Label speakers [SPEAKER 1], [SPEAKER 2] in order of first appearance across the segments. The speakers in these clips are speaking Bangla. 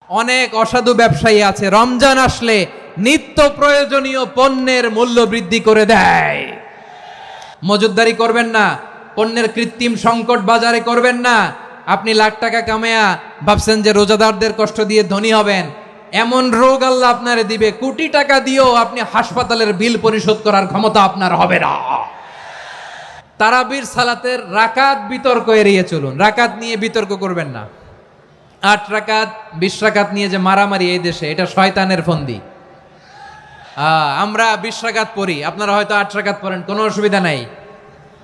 [SPEAKER 1] অনেক অসাধু ব্যবসায়ী আছে রমজান আসলে নিত্য প্রয়োজনীয় পণ্যের মূল্য বৃদ্ধি করে দেয়। মজুতদারি করবেন না, পণ্যের কৃত্রিম সংকট বাজারে করবেন না। আপনি লাখ টাকা কামায়া ভাবছেন যে রোজাদারদের কষ্ট দিয়ে ধনী হবেন, এমন রোগ আল্লাহ আপনারে দিবে, কোটি টাকা দিয়েও আপনি হাসপাতালের বিল পরিশোধ করার ক্ষমতা আপনার হবে না। তারাবির সালাতের রাকাত বিতর্ক এড়িয়ে চলুন, রাকাত নিয়ে বিতর্ক করবেন না। 8 রাকাত 20 রাকাত নিয়ে যে মারামারি এই দেশে, এটা শয়তানের ফন্দি। আমরা 20 রাকাত পড়ি, আপনারা হয়তো 8 রাকাত পড়েন, কোনো অসুবিধা নাই।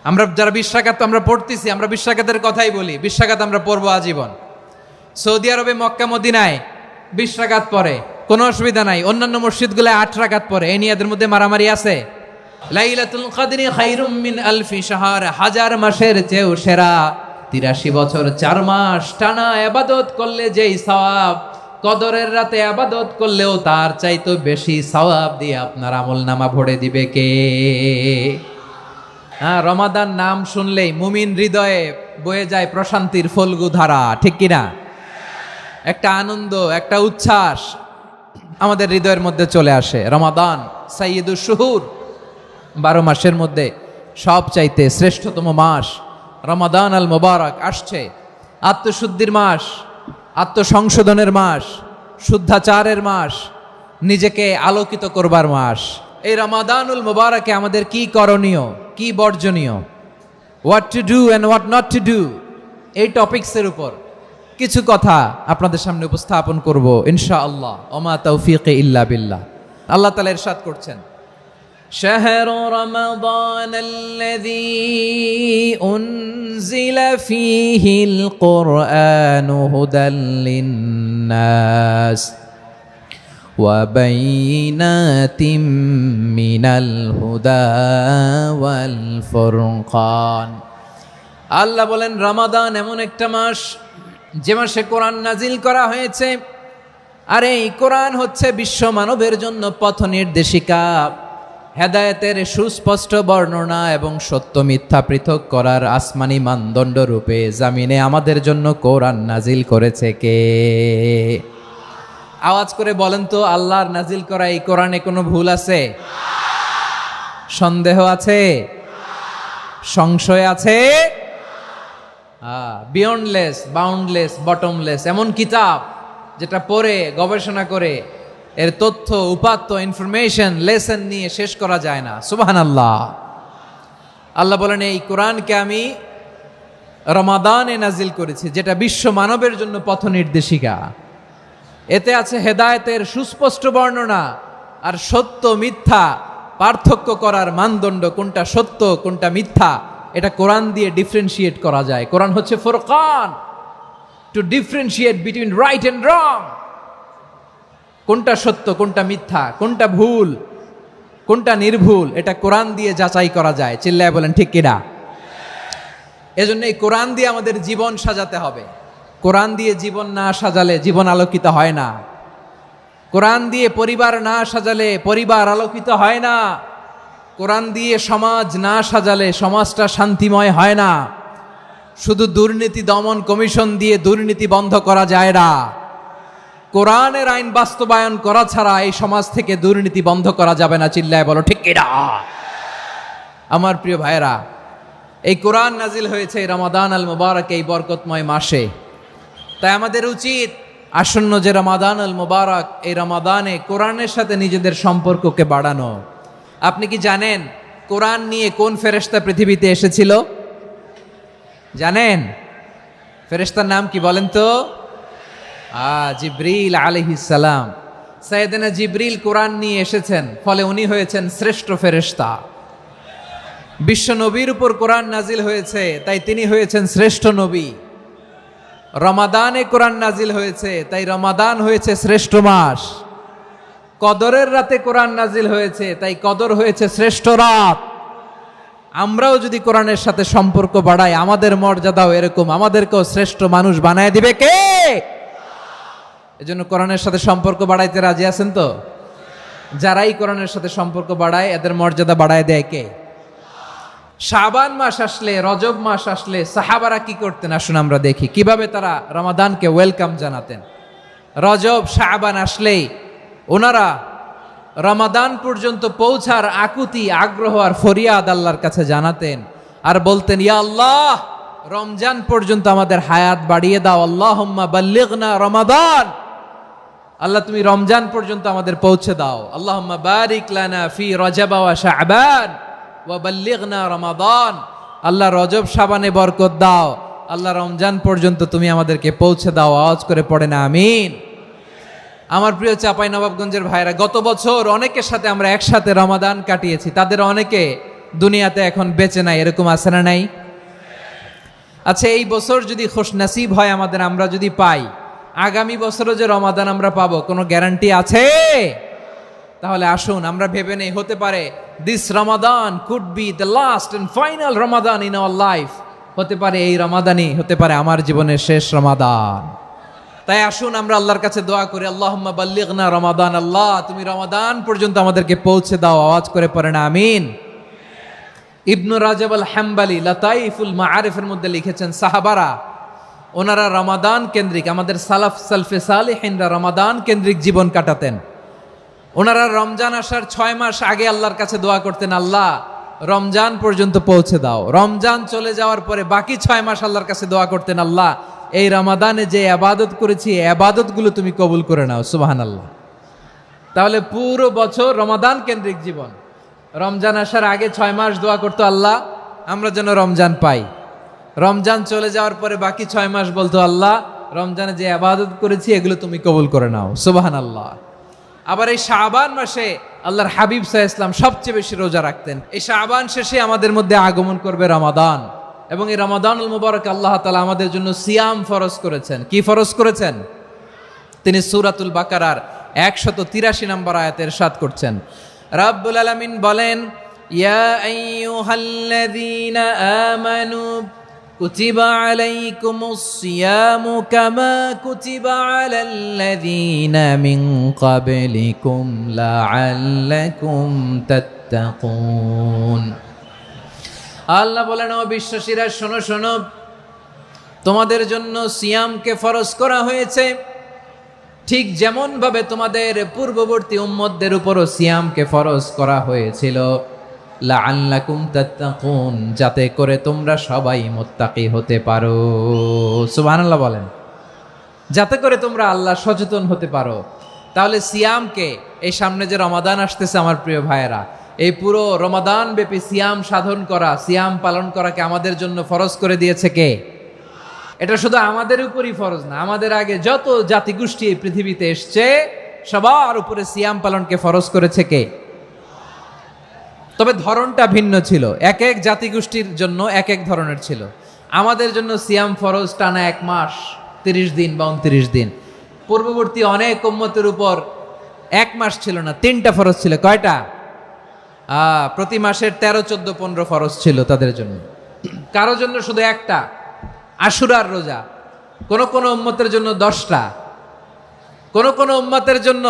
[SPEAKER 1] আমরা যারা 20 রাকাত আমরা পড়তেছি, আমরা 20 রাকাতের কথাই বলি, 20 রাকাত আমরা পড়বো আজীবন। সৌদি আরবে মক্কা মদিনায় 20 রাকাত পড়ে, কোনো অসুবিধা নাই। অন্যান্য মসজিদগুলোয় 8 রাকাত পড়ে, এই নিয়ে এদের মধ্যে মারামারি আছে? লাইলাতুল কদরি খায়রুম মিন আলফি শাহর, 1000 মাসের চেয়েও সেরা। 83 বছর 4 মাস টানা ইবাদত করলে যেই সওয়াব, কদরের রাতে ইবাদত করলেও তার চাইতে বেশি সওয়াব দিয়ে আপনার আমলনামা ভরে দিবে কে? রমাদান নাম শুনলেই মুমিন হৃদয়ে বয়ে যায় প্রশান্তির ফল্গু ধারা, ঠিক কিনা? একটা আনন্দ, একটা উচ্ছ্বাস আমাদের হৃদয়ের মধ্যে চলে আসে। রমাদান সাইয়্যিদুশ শুহুর, 12 মাসের মধ্যে সব চাইতে শ্রেষ্ঠতম মাস রমাদান আল মুবারক আসছে। আত্মশুদ্ধির মাস, আত্মসংশোধনের মাস, শুদ্ধাচারের মাস, নিজেকে আলোকিত করবার মাস। এই রমাদানুল মুবারকে আমাদের কি করণীয়, কি বর্জনীয়, what to do and what not to do, এই টপিকসের উপর কিছু কথা আপনাদের সামনে উপস্থাপন করব ইনশাআল্লাহ। ওমা তৌফিক ইল্লা বিল্লাহ। আল্লাহ তাআলা ইরশাদ করছেন, شهر رمضان الذي أنزل فيه القرآن هدى للناس وبينات من الهدى والفرقان। আল্লাহ বলেন রমাদান এমন একটা মাস যে মাসে কোরআন নাজিল করা হয়েছে, আর এই কোরআন হচ্ছে বিশ্ব মানবের জন্য পথ নির্দেশিকা, হেদায়েতের সুস্পষ্ট বর্ণনা এবং সত্য মিথ্যা পৃথক করার আসমানি মানদণ্ড রূপে জামিনে আমাদের জন্য কোরআন নাজিল করেছে কে? আওয়াজ করে বলেন তো, আল্লাহর নাজিল করা এই কোরআনে কোনো ভুল আছে? সন্দেহ আছে? সংশয় আছে? বিয়ন্ডলেস, বাউন্ডলেস, বটমলেস, এমন কিতাব যেটা পড়ে গবেষণা করে এর তথ্য উপাত্ত ইনফরমেশন লেসন নিয়ে শেষ করা যায় না। সুবহানাল্লাহ। আল্লাহ বলেন এই কোরআনকে আমি রমাদানে নাজিল করেছি, যেটা বিশ্ব মানবের জন্য পথ নির্দেশিকা। এতে আছে হেদায়েতের সুস্পষ্ট বর্ণনা আর সত্য মিথ্যা পার্থক্য করার মানদণ্ড, কোনটা সত্য কোনটা মিথ্যা এটা কোরআন দিয়ে ডিফারেন্সিয়েট করা যায়। কোরআন হচ্ছে ফুরকান, to differentiate between right and wrong. কোনটা সত্য কোনটা মিথ্যা, কোনটা ভুল কোনটা নির্ভুল, এটা কোরআন দিয়ে যাচাই করা যায়। চিল্লায় বলেন ঠিক কিনা? এজন্য এই কোরআন দিয়ে আমাদের জীবন সাজাতে হবে। কোরআন দিয়ে জীবন না সাজালে জীবন আলোকিত হয় না। কোরআন দিয়ে পরিবার না সাজালে পরিবার আলোকিত হয় না। কোরআন দিয়ে সমাজ না সাজালে সমাজটা শান্তিময় হয় না। শুধু দুর্নীতি দমন কমিশন দিয়ে দুর্নীতি বন্ধ করা যায় না। কোরআনের আইন বাস্তবায়ন করা ছাড়া এই সমাজ থেকে দুর্নীতি বন্ধ করা যাবে না। চিল্লায় বলো ঠিক কিনা? আমার প্রিয় ভাইয়েরা, এই কোরআন নাজিল হয়েছে রমাদান আল মুবারক, এই বরকতময় মাসে। তাই আমাদের উচিত আসন্ন যে রমাদান আল মুবারক, এই রমাদানে কোরআনের সাথে নিজেদের সম্পর্ককে বাড়ানো। আপনি কি জানেন কোরআন নিয়ে কোন ফেরেশতা পৃথিবীতে এসেছিল? জানেন? ফেরেশতার নাম কি বলেন তো? জিবরিল আলাইহিস সালাম। সাইয়েদনা জিবরিল কোরআন নিয়ে এসেছেন, ফলে উনি হয়েছেন শ্রেষ্ঠ ফেরেশতা। বিশ্ব নবীর উপর কোরআন নাজিল হয়েছে, তাই তিনি হয়েছেন শ্রেষ্ঠ নবী। রমাদানে কোরআন নাজিল হয়েছে, তাই রমাদান হয়েছে শ্রেষ্ঠ মাস। কদরের রাতে কোরআন নাজিল হয়েছে, তাই কদর হয়েছে শ্রেষ্ঠ রাত। আমরাও যদি কোরআনের সাথে সম্পর্ক বাড়াই, আমাদের মর্যাদাও এরকম, আমাদেরকেও শ্রেষ্ঠ মানুষ বানায় দিবে কে? এজন্য কোরআনের সাথে সম্পর্ক বাড়াইতে রাজি আছেন তো? যারাই কোরআনের সাথে সম্পর্ক বাড়ায় এদের মর্যাদা বাড়ায় দেয় কে? শাবান মাস আসলে, রজব মাস আসলে সাহাবারা কি করতেন? আসুন আমরা দেখি কিভাবে তারা রমাদানকে ওয়েলকাম জানাতেন। রজব শাবান আসলেই ওনারা রমাদান পর্যন্ত পৌঁছার আকুতি আগ্রহ আর ফরিয়াদ আল্লাহর কাছে জানাতেন আর বলতেন, ইয়া আল্লাহ, রমজান পর্যন্ত আমাদের হায়াত বাড়িয়ে দাও, আল্লাহুম্মা বাল্লিগনা রমাদান, আল্লাহ তুমি রমজান পর্যন্ত আমাদের পৌঁছে দাও, আল্লাহুম্মা বারিক লানা ফি রজব ওয়া শাবান ওয়া বাল্লিগনা রমাদান, আল্লাহ রজব শাবানে বরকত দাও, আল্লাহ রমজান পর্যন্ত তুমি আমাদেরকে পৌঁছে দাও। আওয়াজ করে পড়ে না আমিন। আমার প্রিয় চাঁপাইনবাবগঞ্জের ভাইরা, গত বছর অনেকের সাথে আমরা একসাথে রমাদান কাটিয়েছি, তাদের অনেকে দুনিয়াতে এখন বেঁচে নাই, এরকম আছে না নাই? আচ্ছা, এই বছর যদি খুশনসিব হয় আমাদের, আমরা যদি পাই, আগামী বছরও যে রমাদান আমরা পাবো কোনো গ্যারান্টি আছে? তাহলে আসুন আমরা ভেবে নেই, হতে পারে this Ramadan could be the last and final Ramadan in our life. হতে পারে এই রমাদানই হতে পারে আমার জীবনের শেষ রমাদান। তাই আসুন আমরা আল্লাহর কাছে দোয়া করি, আল্লাহুম্মা বাল্লিগনা রমাদান, আল্লাহ তুমি রমাদান পর্যন্ত আমাদেরকে পৌঁছে দাও। আওয়াজ করে পড়েন আমিন। ইবনু রাজব আল হাম্বালি লাতাইফুল মাআরিফের মধ্যে লিখেছেন, সাহাবারা ওনারা রমাদান কেন্দ্রিক, আমাদের সালাফ সালফে সালেহিনরা রমাদান কেন্দ্রিক জীবন কাটাতেন। ওনারা রমজান আসার 6 মাস আগে আল্লাহর কাছে দোয়া করতেন, আল্লাহ রমজান পর্যন্ত পৌঁছে দাও। রমজান চলে যাওয়ার পরে বাকি 6 মাস আল্লাহর কাছে দোয়া করতেন, আল্লাহ এই রমাদানে যে ইবাদত করেছি এই ইবাদতগুলো তুমি কবুল করে নাও। সুবহানাল্লাহ। তাহলে পুরো বছর রমাদান কেন্দ্রিক জীবন। রমজান আসার আগে 6 মাস দোয়া করতো, আল্লাহ আমরা যেন রমজান পাই। রমজান চলে যাওয়ার পরে বাকি 6 মাস বলতো, আল্লাহ রমজানে যে ইবাদত করেছি এগুলো তুমি কবুল করে নাও। সুবহানাল্লাহ। আবার এই শাবান মাসে আল্লাহর হাবিব সাল্লাল্লাহু আলাইহি ওয়াসাল্লাম সবচেয়ে বেশি রোজা রাখতেন। এই শাবান শেষে আমাদের মধ্যে আগমন করবে রমাদান, এবং এই রমাদানুল মুবারক আল্লাহ তাআলা আমাদের জন্য সিয়াম ফরজ করেছেন। কি ফরজ করেছেন? তিনি সূরাতুল বাকারার 183 নম্বর আয়াতে ইরশাদ করছেন, রাব্বুল আলামিন বলেন, ইয়া আইয়ুহাল্লাযীনা আমানু কুতিবা আলাইকুমুস সিয়ামু কামা কুতিবা আলাল্লাযীনা মিন ক্বাবলিকুম লাআল্লাকুম তাত্তাকুন। আল্লাহ বলেন, ও বিশ্বাসীরা শোনো শোনো, তোমাদের জন্য সিয়ামকে ফরজ করা হয়েছে, ঠিক যেমন ভাবে তোমাদের পূর্ববর্তী উম্মতদের উপরও সিয়ামকে ফরজ করা হয়েছিল, লাআল্লাকুম তাত্তাকুন, যাতে করে তোমরা সবাই মুত্তাকি হতে পারো। সুবহানাল্লাহ বলেন, যাতে করে তোমরা আল্লাহ সচেতন হতে পারো। তাহলে সিয়ামকে, এই সামনে যে রমাদান আসতেছে আমার প্রিয় ভাইয়েরা, এই পুরো রমাদান ব্যাপী সিয়াম সাধন করা, সিয়াম পালন করাকে আমাদের জন্য ফরজ করে দিয়েছে কে? এটা শুধু আমাদের উপরই ফরজ না, আমাদের আগে যত জাতিগোষ্ঠী এই পৃথিবীতে এসছে সবার উপরে সিয়াম পালনকে ফরজ করেছে কে? তবে ধরনটা ভিন্ন ছিল, এক এক জাতিগোষ্ঠীর জন্য এক এক ধরনের ছিল। আমাদের জন্য সিয়াম ফরজ টানা 1 মাস 30 দিন বা 29 দিন। পূর্ববর্তী অনেক উম্মতের উপর 1 মাস ছিল না, 3টা ফরজ ছিল। কয়টা? প্রতি মাসের 13, 14, 15 ফরজ ছিল তাদের জন্য। কারো জন্য শুধু একটা, আশুরার রোজা। কোন কোন উম্মতের জন্য 10টা। কোন কোন উম্মতের জন্য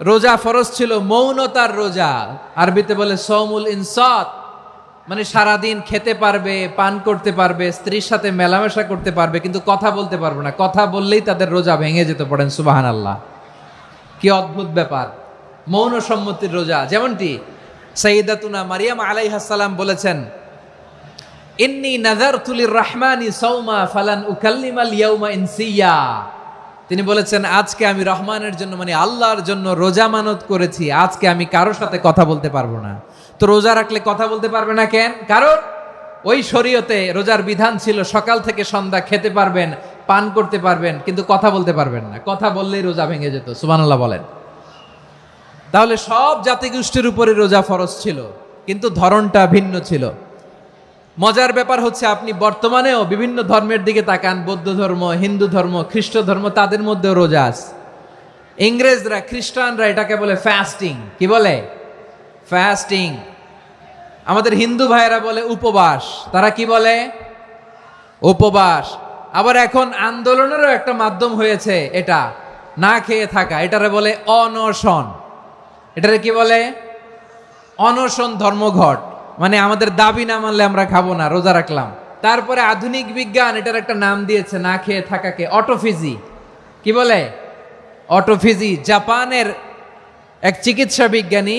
[SPEAKER 1] রোজা ফরজ ছিল মৌনতার রোজা, আরবিতে বলে সৌমুল ইনসাত, মানে সারাদিন খেতে পারবে, পান করতে পারবে, স্ত্রীর সাথে মেলামেশা করতে পারবে, কিন্তু কথা বলতে পারবে না। কথা বললেই তাদের রোজা ভেঙে যেতে। পড়েন সুবহানাল্লাহ। কি অদ্ভুত ব্যাপার, মৌন সম্মতির রোজা। যেমনটি সাইয়্যিদাতুনা মারিয়াম আলাইহাস সালাম বলেছেন, ইন্নী নাযারতু লির-রাহমানি সাওমা ফালান উকাল্লিমাল ইয়াওমা ইনসিয়া। তিনি বলেছেন, আজকে আমি রহমানের জন্য, মানে আল্লাহর জন্য রোজা মানত করেছি, আজকে আমি কারোর সাথে কথা বলতে পারবো না। তো রোজা রাখলে কথা বলতে পারবে না কেন? কারণ ওই শরীয়তে রোজার বিধান ছিল সকাল থেকে সন্ধ্যা খেতে পারবেন, পান করতে পারবেন, কিন্তু কথা বলতে পারবেন না। কথা বললেই রোজা ভেঙে যেত। সুবহানাল্লাহ বলেন। তাহলে সব জাতিগোষ্ঠীর উপরে রোজা ফরজ ছিল, কিন্তু ধরনটা ভিন্ন ছিল। মজার ব্যাপার হচ্ছে, আপনি বর্তমানেও বিভিন্ন ধর্মের দিকে তাকান, বৌদ্ধ ধর্ম, হিন্দু ধর্ম, খ্রিস্ট ধর্ম, তাদের মধ্যেও রোজা আছে। ইংরেজরা, খ্রিস্টানরা এটাকে বলে ফাস্টিং। কি বলে? ফাস্টিং। আমাদের হিন্দু ভাইয়েরা বলে উপবাস। তারা কি বলে? উপবাস। আবার এখন আন্দোলনেরও একটা মাধ্যম হয়েছে এটা, না খেয়ে থাকা, এটারে বলে অনশন। এটারে কি বলে? অনশন ধর্মঘট। মানে আমাদের দাবি না মানলে আমরা খাবো না, রোজা রাখলাম। তারপরে আধুনিক বিজ্ঞান এটার একটা নাম দিয়েছে না খেয়ে থাকাকে, অটোফিজি। কি বলে? অটোফিজি জাপানের এক চিকিৎসা বিজ্ঞানী